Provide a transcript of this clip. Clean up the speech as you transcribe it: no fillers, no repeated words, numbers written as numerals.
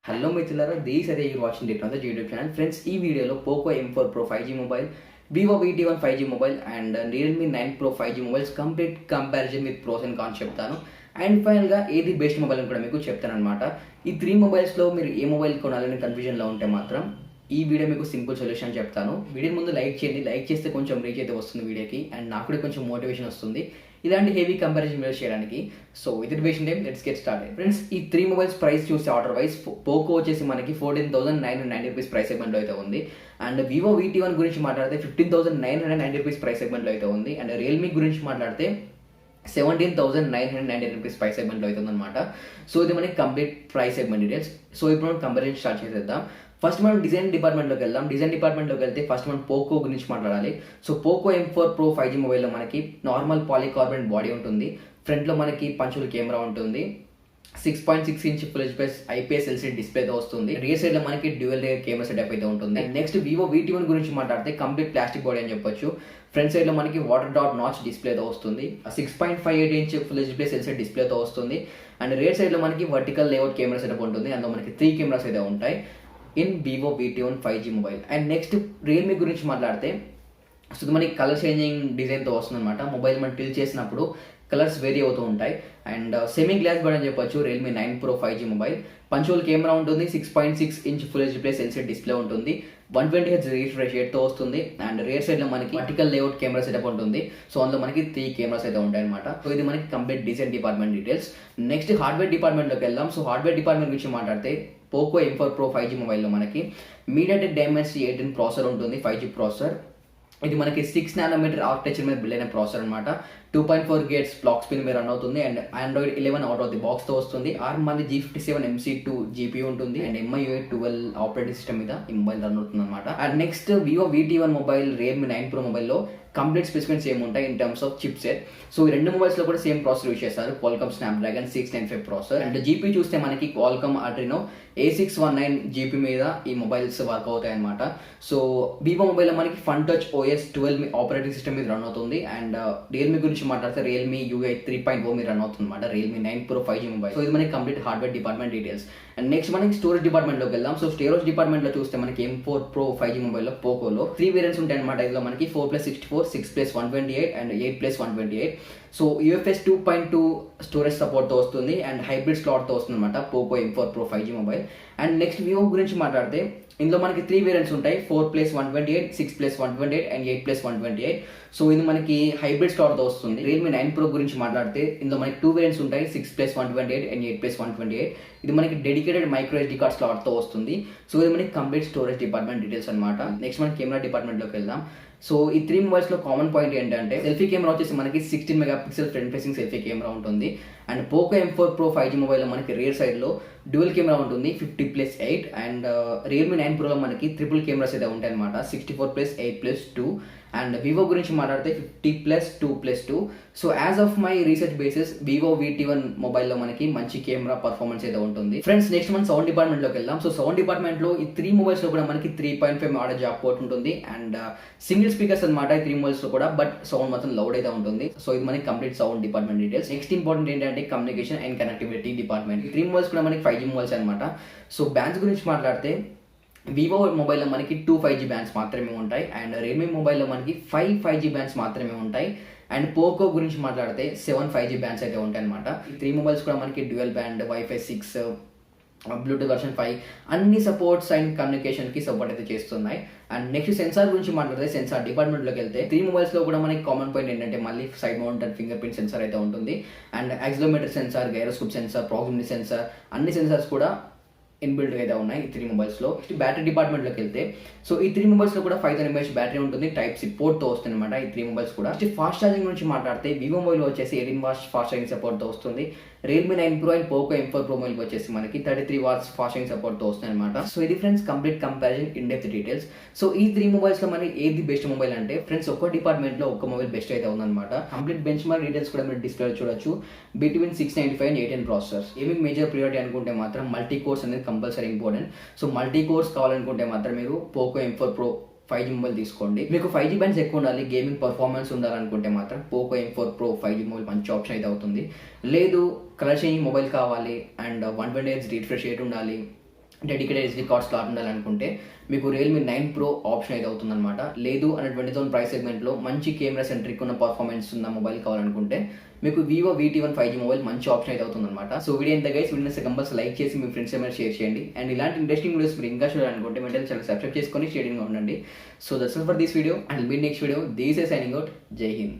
Hello Mithrulaara, this is you watching Techno YouTube channel. Friends, ఈ వీడియోలో Poco M4 Pro 5G mobile, Vivo T1 5G mobile and Realme 9 Pro 5G mobiles complete comparison with pros and cons చెప్తాను. And ఫైనల్గా ఏది best mobile అని కూడా మీకు చెప్తాను అనమాట. ఈ 3 మొబైల్స్లో మీరు ఏ మొబైల్ కొనాలని కన్ఫ్యూజన్లో ఉంటే మాత్రం ఈ వీడియో మీకు సింపుల్ సొల్యూషన్ చెప్తాను. వీడియో ముందు లైక్ చేయండి, లైక్ చేస్తే కొంచెం రీచ్ అయితే వస్తుంది వీడియోకి అండ్ నాకు కూడా కొంచెం మోటివేషన్ వస్తుంది ఇలాంటి హెవీ కంపారిజన్ వీడియోస్ చేయడానికి. సో విత్ వేషన్ time let's get started. Friends, ఈ 3 మొబైల్స్ ప్రైస్ చూస్తే ఆర్డర్ వైజ్ పోకో వచ్చేసి మనకి 14,990 రూపీస్ ప్రైస్ సెగ్మెంట్లో అయితే ఉంది. అండ్ వివో T1 గురించి మాట్లాడితే 15,990 రూపీస్ ప్రైస్ సెగ్మెంట్లో అయితే ఉంది. అండ్ రియల్మీ గురించి మాట్లాడితే 17,990 రూపీస్ ప్రైస్ సెగ్మెంట్లో అవుతుంది అనమాట. సో ఇది మనకి complete price segment details. So ఇప్పుడు మనం కంపారిజన్ స్టార్ట్ చేసేద్దాం. ఫస్ట్ మనం డిజైన్ డిపార్ట్మెంట్లోకి వెళ్దాం. డిజైన్ డిపార్ట్మెంట్లోకి వెళ్తే ఫస్ట్ మనం పోకో గురించి మాట్లాడాలి. So Poco M4 Pro 5G మొబైల్లో మనకి నార్మల్ పాలీకార్బోనేట్ బాడీ ఉంటుంది. ఫ్రంట్లో మనకి పంచుల కెమెరా ఉంటుంది. 6.6 inch full HD IPS LCD డిస్ప్లేతో వస్తుంది. రియర్ సైడ్ లో మనకి డ్యూయల్ రేర్ కెమెరా సెటప్ అయితే ఉంటుంది. నెక్స్ట్ వివో T1 గురించి మాట్లాడితే కంప్లీట్ ప్లాస్టిక్ బాడీ అని చెప్పొచ్చు. ఫ్రంట్ సైడ్ లో మనకి వాటర్ డాట్ నాచ్ డిస్ప్లేతో వస్తుంది. 6.58 ఇంచ్ ఫుల్ హెచ్డి LCD డిస్ప్లేతో వస్తుంది. అండ్ రియర్ సైడ్ లో మనకి వర్టికల్ లేఅవుట్ కెమెరా సెటప్ ఉంటుంది. అందులో మనకి 3 కెమెరాస్ అయితే ఉంటాయి in Vivo T1 5G mobile. And next Realme గురించి మాట్లాడితే సో ఇది మనకి కలర్ చేంజింగ్ డిజైన్తో వస్తుంది అనమాట. మొబైల్ మనం టిల్ చేసినప్పుడు కలర్స్ వేరీ అవుతూ ఉంటాయి. అండ్ సెమీ గ్లాస్ కూడా అని చెప్పొచ్చు Realme 9 Pro 5G mobile. Punch hole camera ఉంటుంది. 6.6 inch full HD LCD display ఉంటుంది. 120Hz రిఫ్రెష్ రేట్తో వస్తుంది. అండ్ రియర్ సైడ్ లో మనకి వర్టికల్ లేఅవుట్ కెమెరా సెటప్ ఉంటుంది. సో అందులో మనకి 3 కెమెరాస్ అయితే ఉంటాయి అనమాట. సో ఇది మనకి complete design department details. Next hardware డిపార్ట్మెంట్లోకి వెళ్దాం. సో హార్డ్వేర్ డిపార్ట్మెంట్ గురించి మాట్లాడితే పోకో M4 Pro 5G మొబైల్లో మనకి MediaTek Dimensity 18 ప్రాసెసర్ ఉంటుంది. 5G processor. ఇది మనకి 6 నానోమీటర్ ఆర్కిటెక్చర్ మీద బిల్డ్ అయిన ప్రాసెసర్ అనమాట. 2.4 GHz క్లాక్ స్పీడ్ మీద రన్ అవుతుంది. And Android 11 out of the box తో వస్తుంది. మళ్ళీ G57 MC2 GPU ఉంటుంది. అండ్ MIUI 12 ఆపరేటింగ్ సిస్టమ్ మీద ఈ మొబైల్ రన్ అవుతుంది అనమాట. And next Vivo T1 mobile, Realme 9 Pro మొబైల్లో కంప్లీట్ స్పెసిఫికేషన్స్ సేమ్ ఉంటాయి in terms of chip set. So ఈ రెండు మొబైల్స్ లో కూడా సేమ్ ప్రాసెసర్ యూజ్ చేస్తారు. Qualcomm Snapdragon 695 processor. And GPU చూస్తే మనకి Qualcomm Adreno A619 GPU మీద ఈ మొబైల్స్ వర్క్ అవుతాయి అనమాట. సో వివో మొబైల్లో మనకి fun touch OS 12 operating system మీద రన్ అవుతుంది. అండ్ రియల్మీ గురించి మాట్లాడితే Realme UI 3.0 మీద రన్ అవుతుంది అనమాట. Realme 9 Pro 5G mobile. So ఇది మనకి complete hardware department details. And next మనకి స్టోరేజ్ డిపార్ట్మెంట్ లోకి వెళ్దాం. సో స్టోరేజ్ డిపార్ట్మెంట్ లో చూస్తే మనకి M4 Pro 5G మొబైల్లో పోకోలో 3 వేరియంట్స్ ఉంటాయి అనమాట. ఇందులో మనకి 4+64, 6+128 అండ్ 8+128. సో UFS 2.2 స్టోరేజ్ సపోర్ట్తో వస్తుంది. అండ్ హైబ్రిడ్ స్లాట్తో వస్తుంది అనమాట Poco M4 Pro 5G mobile. And next Vivo గురించి మాట్లాడితే ఇందులో మనకి 3 వేరియంట్స్ ఉంటాయి. 4+128, 6+128 అండ్ 8+128. సో ఇది మనకి హైబ్రిడ్ స్లాట్తో వస్తుంది. Realme 9 Pro గురించి మాట్లాడితే ఇందులో మనకి 2 వేరియంట్స్ ఉంటాయి. 6+128 అండ్ 8+128. ఇది మనకి డెడికేటెడ్ మైక్రో SD కార్డ్ స్లాట్తో వస్తుంది. సో ఇది మనకి కంప్లీట్ స్టోరేజ్ డిపార్ట్మెంట్ డీటెయిల్స్ అనమాట. నెక్స్ట్ మన కెమెరా డిపార్ట్మెంట్లోకి వెళ్దాం. సో ఈ 3 మొబైల్స్లో కామన్ పాయింట్ ఏంటంటే సెల్ఫీ కెమెరా వచ్చేసి మనకి 16 megapixel front facing selfie camera ఉంటుంది. And Poco M4 Pro 5G మొబైల్లో మనకి రియర్ సైడ్లో డ్యూయల్ కెమెరా ఉంటుంది 50+8. అండ్ Realme 9 Proలో మనకి ట్రిపుల్ కెమెరాస్ అయితే ఉంటాయి అనమాట. 64+8+2. అండ్ వివో గురించి మాట్లాడితే 50+2+2. So as of my research basis Vivo T1 మొబైల్లో మనకి మంచి కెమెరా పర్ఫార్మెన్స్ అయితే ఉంటుంది. ఫ్రెండ్స్, నెక్స్ట్ మనం సౌండ్ డిపార్ట్మెంట్లోకి వెళ్దాం. సో సౌండ్ డిపార్ట్మెంట్లో ఈ 3 మొబైల్స్లో కూడా మనకి 3.5 ఆడియో జాక్ పోర్ట్ ఉంటుంది. అండ్ సింగిల్ స్పీకర్స్ అనమాట ఈ 3 మొబైల్స్లో కూడా. బట్ సౌండ్ మాత్రం లౌడ్ అయితే ఉంటుంది. సో ఇది మనకి complete sound department details. Next important ఏంటంటే కమ్యూనికేషన్ అండ్ కనెక్టివిటీ డిపార్ట్మెంట్. ఈ 3 మొబైల్స్ కూడా మనకి 5G మొబైల్స్ అనమాట. సో బ్యాండ్స్ గురించి మాట్లాడితే వివో మొబైల్లో మనకి 2 5G బ్యాండ్స్ మాత్రమే ఉంటాయి. అండ్ రియల్మీ మొబైల్లో మనకి 5 5G బ్యాండ్స్ మాత్రమే ఉంటాయి. అండ్ పోకో గురించి మాట్లాడితే 7 5G బ్యాండ్స్ అయితే ఉంటాయి అనమాట. ఈ 3 మొబైల్స్ కూడా మనకి dual band, Wi-Fi 6, Bluetooth version 5 అన్ని సపోర్ట్స్ అండ్ కమ్యూనికేషన్కి సపోర్ట్ అయితే చేస్తున్నాయి. అండ్ నెక్స్ట్ సెన్సార్ గురించి మాట్లాడితే సెన్సార్ డిపార్ట్మెంట్లోకి వెళ్తే 3 మొబైల్స్లో కూడా మనకి కామన్ పాయింట్ ఏంటంటే మళ్ళీ side mounted fingerprint sensor అయితే ఉంటుంది. And accelerometer sensor, gyroscope sensor, proximity sensor అన్ని సెన్సార్స్ కూడా ఇన్బిల్డ్ అయితే ఉన్నాయి ఈ 3 మొబైల్స్లో. బ్యాటరీ డిపార్ట్మెంట్లోకి వెళ్తే సో ఈ 3 మొబైల్స్లో కూడా 5000 mAh బ్యాటరీ ఉంటుంది. Type-C పోర్ట్తో వస్తుంది అనమాట ఈ 3 మొబైల్స్ కూడా. ఫాస్ట్ ఛార్జింగ్ గురించి మాట్లాడితే వివో మొబైల్ వచ్చేసి 18 వాట్స్ ఫాస్ట్ ఛార్జింగ్ సపోర్ట్తో వస్తుంది. Realme 9 Pro and Poco M4 Pro mobile వచ్చేసి మనకి 33 వాట్స్ ఫాస్ట్ ఛార్జింగ్ సపోర్ట్తో వస్తుంది అనమాట. సో ఇది friends complete comparison in depth details. So ఈ 3 మొబైల్స్లో మనకి ఏది బెస్ట్ మొబైల్ అంటే ఫ్రెండ్స్ ఒక్కో డిపార్ట్మెంట్లో ఒక్క మొబైల్ బెస్ట్ అయితే ఉందన్నమాట. కంప్లీట్ బెంచ్ మార్క్ డీటెయిల్స్ కూడా మీరు డిస్ప్లే చూడొచ్చు. Between 695 and 810 processors. Aiming major priority అనుకుంటే మాత్రం మల్టీ కోర్స్ అనేది compulsory important. So multi course కావాలనుకుంటే మాత్రం మీరు Poco M4 Pro 5G mobile తీసుకోండి. మీకు 5G బ్యాండ్స్ ఎక్కువ ఉండాలి, గేమింగ్ పర్ఫార్మెన్స్ ఉండాలనుకుంటే మాత్రం Poco M4 Pro 5G mobile మంచి ఆప్షన్ అయితే అవుతుంది. లేదు కలర్ చేంజింగ్ మొబైల్ కావాలి అండ్ 120Hz రిఫ్రెష్ రేట్ ఉండాలి డెడికేటెడ్ ఎస్డి కార్డ్ స్లాట్ ఉండాలనుకుంటే మీకు రియల్మీ 9 Pro ఆప్షన్ అయితే అవుతుందన్నమాట. లేదు అనే 20,000 ప్రైస్ సెగ్మెంట్లో మంచి కెమెరా సెంట్రిక్ ఉన్న పర్ఫార్మెన్స్ ఉన్న మొబైల్ కావాలనుకుంటే మీకు Vivo T1 5G మొబైల్ మంచి ఆప్షన్ అయితే అవుతుందన్నమాట. సో వీడియో ఎంత గైస్, వీడియో కంపల్సరీ లైక్ చేసి మీ ఫ్రెండ్స్ ఏమైనా షేర్ చేయండి. అండ్ ఇలాంటి ఇంట్రెస్టింగ్ వీడియోస్ మీరు ఇంకా చూడాలనుకుంటే వెంటనే ఛానల్ సబ్స్క్రైబ్ చేసుకొని షేరింగ్గా ఉండండి. So that's all for this video and meet next video. This is signing out. జై హింద్.